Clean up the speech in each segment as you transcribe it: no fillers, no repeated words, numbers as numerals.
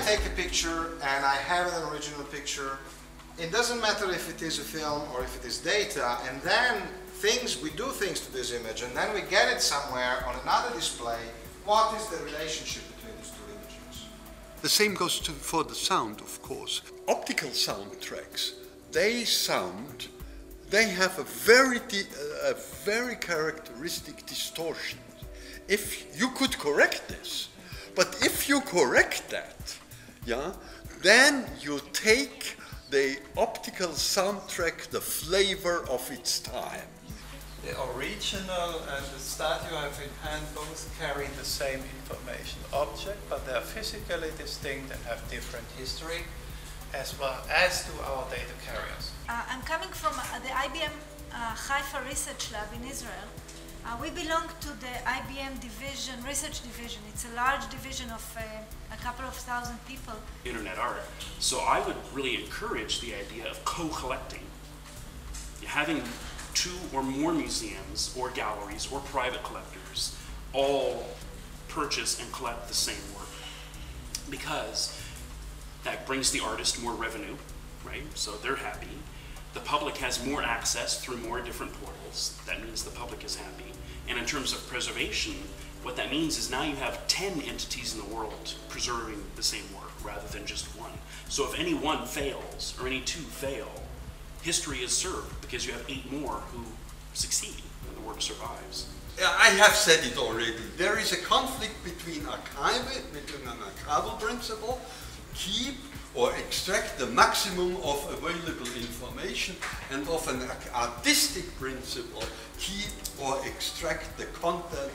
take a picture and I have an original picture, it doesn't matter if it is a film or if it is data, and then we do things to this image, and then we get it somewhere on another display. What is the relationship between these two images? The same goes for the sound, of course. Optical soundtracks, they have a very characteristic distortion. If you could correct this, but if you correct that, yeah, then you take the optical soundtrack, the flavor of its time. The original and the statue I have in hand both carry the same information object, but they are physically distinct and have different history, as well as do our data carriers. I'm coming from the IBM Haifa Research Lab in Israel. We belong to the IBM division, research division. It's a large division of a couple of thousand people. Internet art. So I would really encourage the idea of co-collecting. Having two or more museums or galleries or private collectors all purchase and collect the same work, because that brings the artist more revenue, right? So they're happy. The public has more access through more different portals. That means the public is happy. And in terms of preservation, what that means is now you have 10 entities in the world preserving the same work rather than just one. So if any one fails or any two fail, history is served because you have 8 more who succeed and the work survives. I have said it already. There is a conflict between an archival principle, keep or extract the maximum of available information, and of an artistic principle, keep or extract the content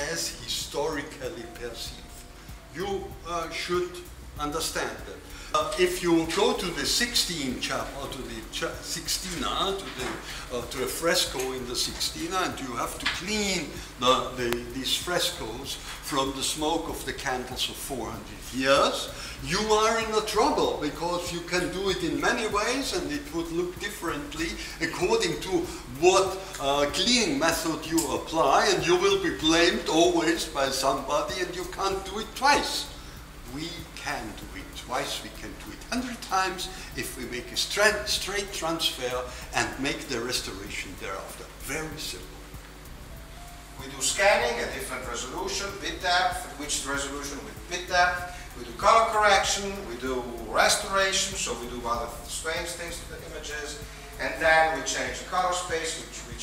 as historically perceived. You should understand that. If you go to the 16th chapter, to the Sixtina, to a fresco in the Sixtina, and you have to clean these frescoes from the smoke of the candles of 400 years, you are in a trouble, because you can do it in many ways and it would look differently according to what cleaning method you apply, and you will be blamed always by somebody, and you can't do it twice. We can do it twice, we can do it 100 times if we make a straight transfer and make the restoration thereafter. Very simple. We do scanning at different resolution, bit depth, which resolution with bit depth. We do color correction, we do restoration, so we do other strange things to the images, and then we change the color space, which we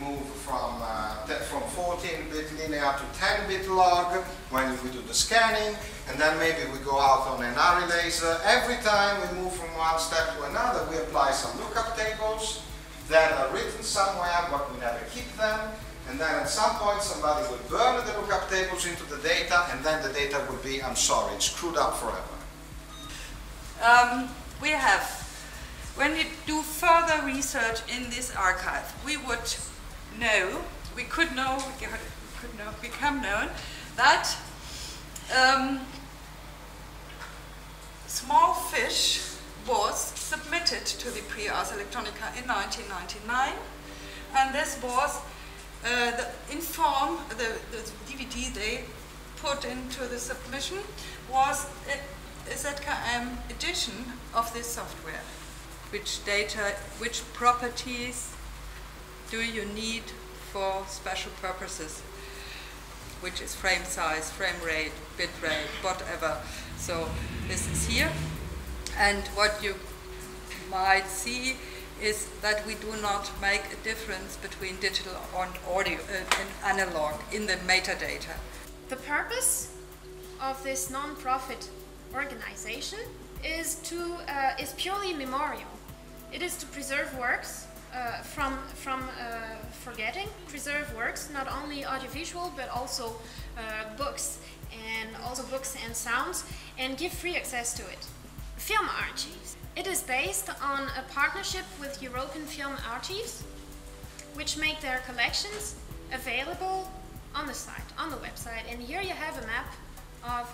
move from 14-bit linear to 10-bit log when we do the scanning, and then maybe we go out on an ARRI laser. Every time we move from one step to another, we apply some lookup tables that are written somewhere, but we never keep them. And then at some point somebody will burn the lookup tables into the data, and then the data will be, I'm sorry, it's screwed up forever. When we do further research in this archive, we could become known that Small Fish was submitted to the Ars Electronica in 1999, and this was the DVD they put into the submission was a ZKM edition of this software. Which properties do you need for special purposes? Which is frame size, frame rate, bit rate, whatever. So this is here. And what you might see is that we do not make a difference between digital and audio and analog in the metadata. The purpose of this non-profit organization is purely memorial. It is to preserve works from forgetting, preserve works, not only audiovisual but also books and sounds, and give free access to it. Film archives. It is based on a partnership with European Film Archives, which make their collections available on the site, on the website. And here you have a map of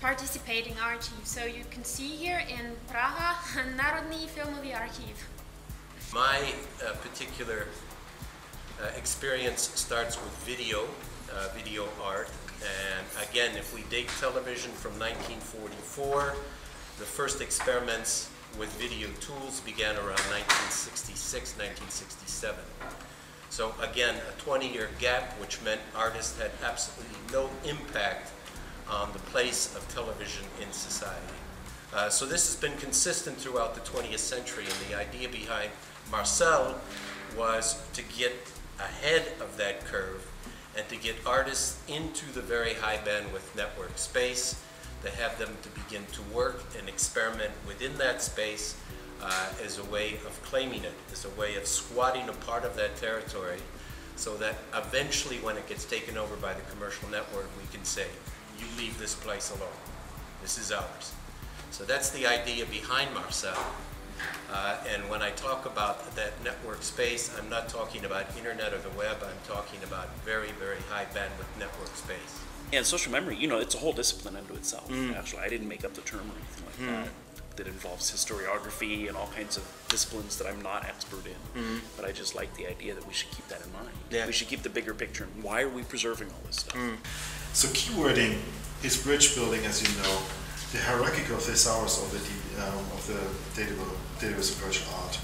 participating archives. So you can see here in Praha, Narodný filmový archiv. My particular experience starts with video art, and I again, if we date television from 1944, the first experiments with video tools began around 1966, 1967. So again, a 20-year gap, which meant artists had absolutely no impact on the place of television in society. So this has been consistent throughout the 20th century, and the idea behind Marcel was to get ahead of that curve and to get artists into the very high bandwidth network space, to have them to begin to work and experiment within that space as a way of claiming it, as a way of squatting a part of that territory, so that eventually when it gets taken over by the commercial network, we can say, you leave this place alone. This is ours. So that's the idea behind Marcel. And when I talk about that network space, I'm not talking about internet or the web, I'm talking about very, very high bandwidth network space. And social memory, you know, it's a whole discipline unto itself, actually. I didn't make up the term or anything like that. That involves historiography and all kinds of disciplines that I'm not expert in. But I just like the idea that we should keep that in mind. Yeah. We should keep the bigger picture. And why are we preserving all this stuff? So keywording is bridge building, as you know, the hierarchical thesaurus of the database approach art.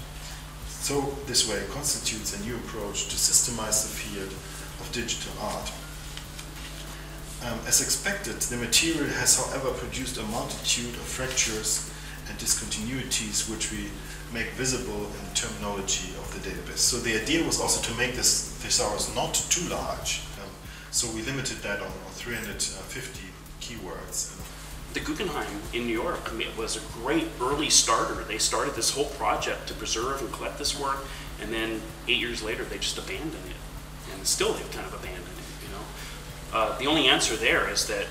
So this way constitutes a new approach to systemize the field of digital art. As expected, the material has, however, produced a multitude of fractures and discontinuities which we make visible in the terminology of the database. So the idea was also to make this thesaurus not too large. So we limited that on 350 keywords. The Guggenheim in New York was a great early starter. They started this whole project to preserve and collect this work, and then 8 years later they just abandoned it. And still they've kind of abandoned it, you know. The only answer there is that,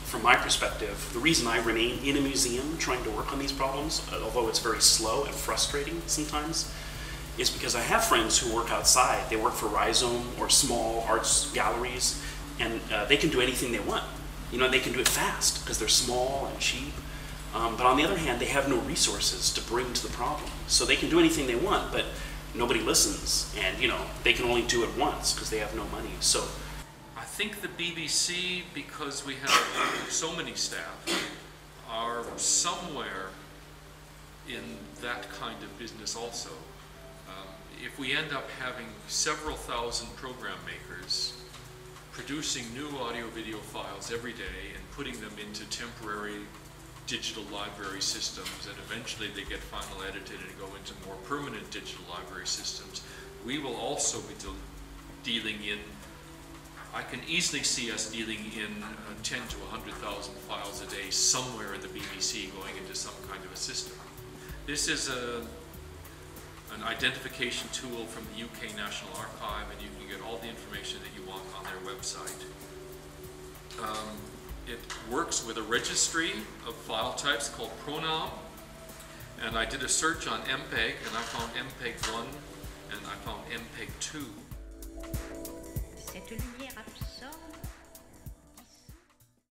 from my perspective, the reason I remain in a museum trying to work on these problems, although it's very slow and frustrating sometimes, is because I have friends who work outside. They work for Rhizome or small arts galleries, and they can do anything they want. You know, they can do it fast because they're small and cheap. But on the other hand, they have no resources to bring to the problem. So they can do anything they want, but nobody listens. And, you know, they can only do it once because they have no money. So I think the BBC, because we have so many staff, are somewhere in that kind of business also. If we end up having several thousand program makers producing new audio-video files every day and putting them into temporary digital library systems, and eventually they get final edited and go into more permanent digital library systems, we will also be dealing in, I can easily see us dealing in 10 to 100,000 files a day somewhere in the BBC going into some kind of a system. This is an identification tool from the UK National Archive, and you can get all the information that you want on their website. It works with a registry of file types called Pronoun, and I did a search on MPEG, and I found MPEG 1 and I found MPEG 2. Cette lumière absolue.